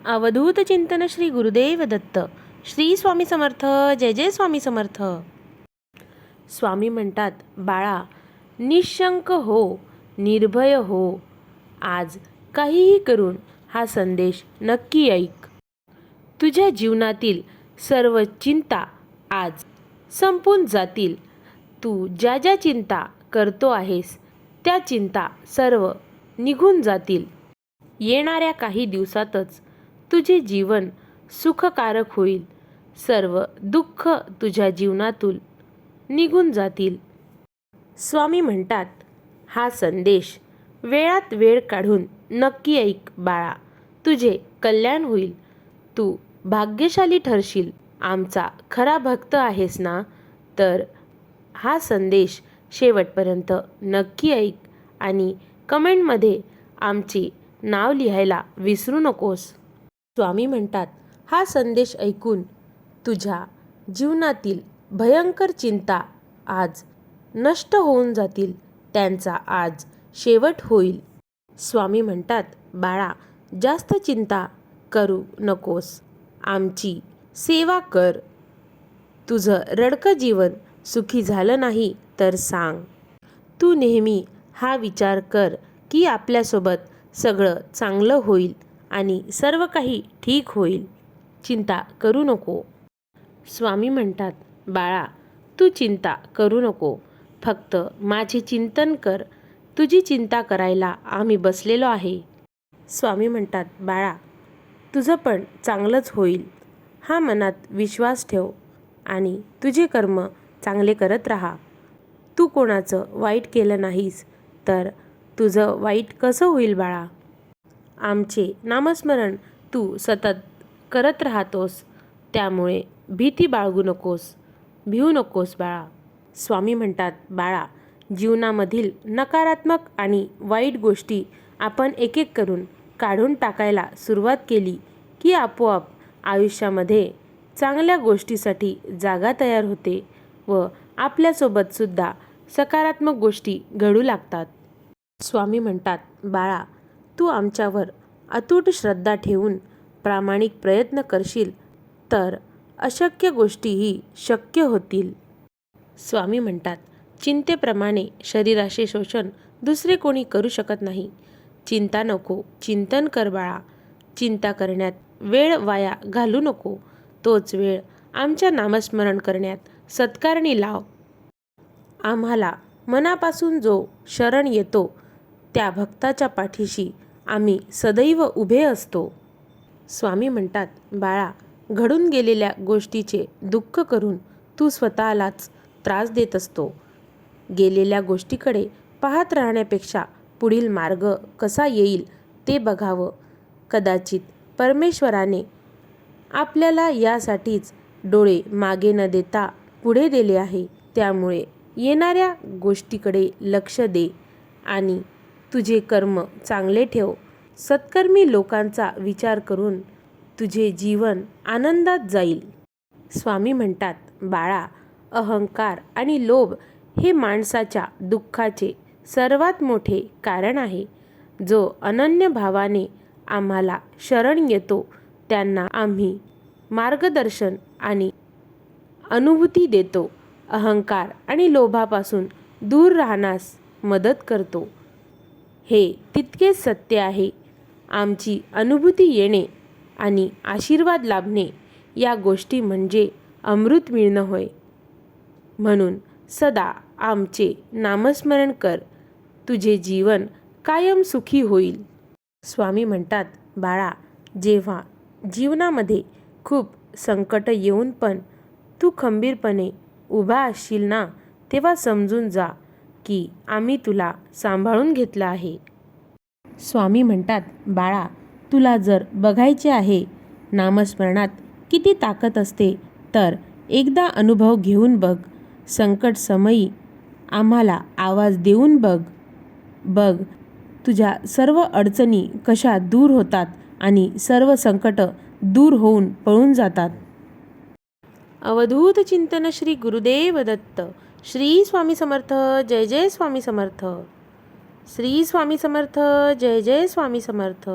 अवधूत चिंतन श्री गुरुदेव दत्त. श्री स्वामी समर्थ. जय जय स्वामी समर्थ. स्वामी म्हणतात, बाळा, निशंक हो, निर्भय हो. आज काहीही करून हा संदेश नक्की ऐक. तुझ्या जीवनातील सर्व चिंता आज संपून जातील. तू ज्या ज्या चिंता करतो आहेस त्या चिंता सर्व निघून जातील. येणाऱ्या काही दिवसातच तुझे जीवन सुखकारक होईल. सर्व दुःख तुझ्या जीवनातून निघून जातील. स्वामी म्हणतात, हा संदेश वेळात वेळ काढून नक्की ऐक बाळा. तुझे कल्याण होईल. तू भाग्यशाली ठरशील. आमचा खरा भक्त आहेस ना, तर हा संदेश शेवटपर्यंत नक्की ऐक आणि कमेंटमध्ये आमचे नाव लिहायला विसरू नकोस. स्वामी म्हणतात, हा संदेश ऐकून तुझ्या जीवनातील भयंकर चिंता आज नष्ट होऊन जातील. त्यांचा आज शेवट होईल. स्वामी म्हणतात, बाळा, जास्त चिंता करू नकोस. आमची सेवा कर. तुझं रडकं जीवन सुखी झालं नाही तर सांग. तू नेहमी हा विचार कर की आपल्यासोबत सगळं चांगलं होईल आणि सर्व काही ठीक होईल. चिंता करू नको. स्वामी म्हणतात, बाळा, तू चिंता करू नको. फक्त माझे चिंतन कर. तुझी चिंता करायला आम्ही बसलेलो आहे. स्वामी म्हणतात, बाळा, तुझं पण चांगलंच होईल. हा मनात विश्वास ठेव आणि तुझे कर्म चांगले करत राहा. तू कोणाचं वाईट केलं नाहीस तर तुझं वाईट कसं होईल बाळा? आमचे नामस्मरण तू सतत करत राहतोस. त्यामुळे भीती बाळगू नकोस. भिवू नकोस बाळा. स्वामी म्हणतात, बाळा, जीवनामधील नकारात्मक आणि वाईट गोष्टी आपण एक एक करून काढून टाकायला सुरुवात केली की आपोआप आयुष्यामध्ये चांगल्या गोष्टीसाठी जागा तयार होते व आपल्यासोबतसुद्धा सकारात्मक गोष्टी घडू लागतात. स्वामी म्हणतात, बाळा, तू आमच्यावर अतूट श्रद्धा ठेवून प्रामाणिक प्रयत्न करशील तर अशक्य गोष्टीही शक्य होतील. स्वामी म्हणतात, चिंतेप्रमाणे शरीराचे शोषण दुसरे कोणी करू शकत नाही. चिंता नको, चिंतन कर बाळा. चिंता करण्यात वेळ वाया घालू नको. तोच वेळ आमच्या नामस्मरण करण्यात सत्कारणी लाव. आम्हाला मनापासून जो शरण येतो त्या भक्ताच्या पाठीशी आम्ही सदैव उभे असतो. स्वामी म्हणतात, बाळा, घडून गेलेल्या गोष्टीचे दुःख करून तू स्वतःलाच त्रास देत असतो. गेलेल्या गोष्टीकडे पाहत राहण्यापेक्षा पुढील मार्ग कसा येईल ते बघावं. कदाचित परमेश्वराने आपल्याला यासाठीच डोळे मागे न देता पुढे दिले आहे. त्यामुळे येणाऱ्या गोष्टीकडे लक्ष दे आणि तुझे कर्म चांगले ठेव. सत्कर्मी लोकांचा विचार करून तुझे जीवन आनंदात जाईल. स्वामी म्हणतात, बाळा, अहंकार आणि लोभ हे माणसाच्या दुःखाचे सर्वात मोठे कारण आहे. जो अनन्य भावाने आम्हाला शरण येतो त्यांना आम्ही मार्गदर्शन आणि अनुभूती देतो. अहंकार आणि लोभापासून दूर राहण्यास मदत करतो. हे तितकेच सत्य आहे. आमची अनुभूती येणे आणि आशीर्वाद लाभणे या गोष्टी म्हणजे अमृत मिळणं होय. म्हणून सदा आमचे नामस्मरण कर. तुझे जीवन कायम सुखी होईल. स्वामी म्हणतात, बाळा, जेव्हा जीवनामध्ये खूप संकट येऊन पण तू खंबीरपणे उभा असशील ना, तेव्हा समजून जा की आम्ही तुला सांभाळून घेतलं आहे. स्वामी म्हणतात, बाळा, तुला जर बघायचे आहे नामस्मरणात किती ताकद असते तर एकदा अनुभव घेऊन बघ. संकट समयी आम्हाला आवाज देऊन बघ. बघ तुझ्या सर्व अडचणी कशा दूर होतात आणि सर्व संकट दूर होऊन पळून जातात. अवधूत चिंतन श्री गुरुदेव दत्त. श्री स्वामी समर्थ. जय जय स्वामी समर्थ. श्री स्वामी समर्थ. जय जय स्वामी समर्थ.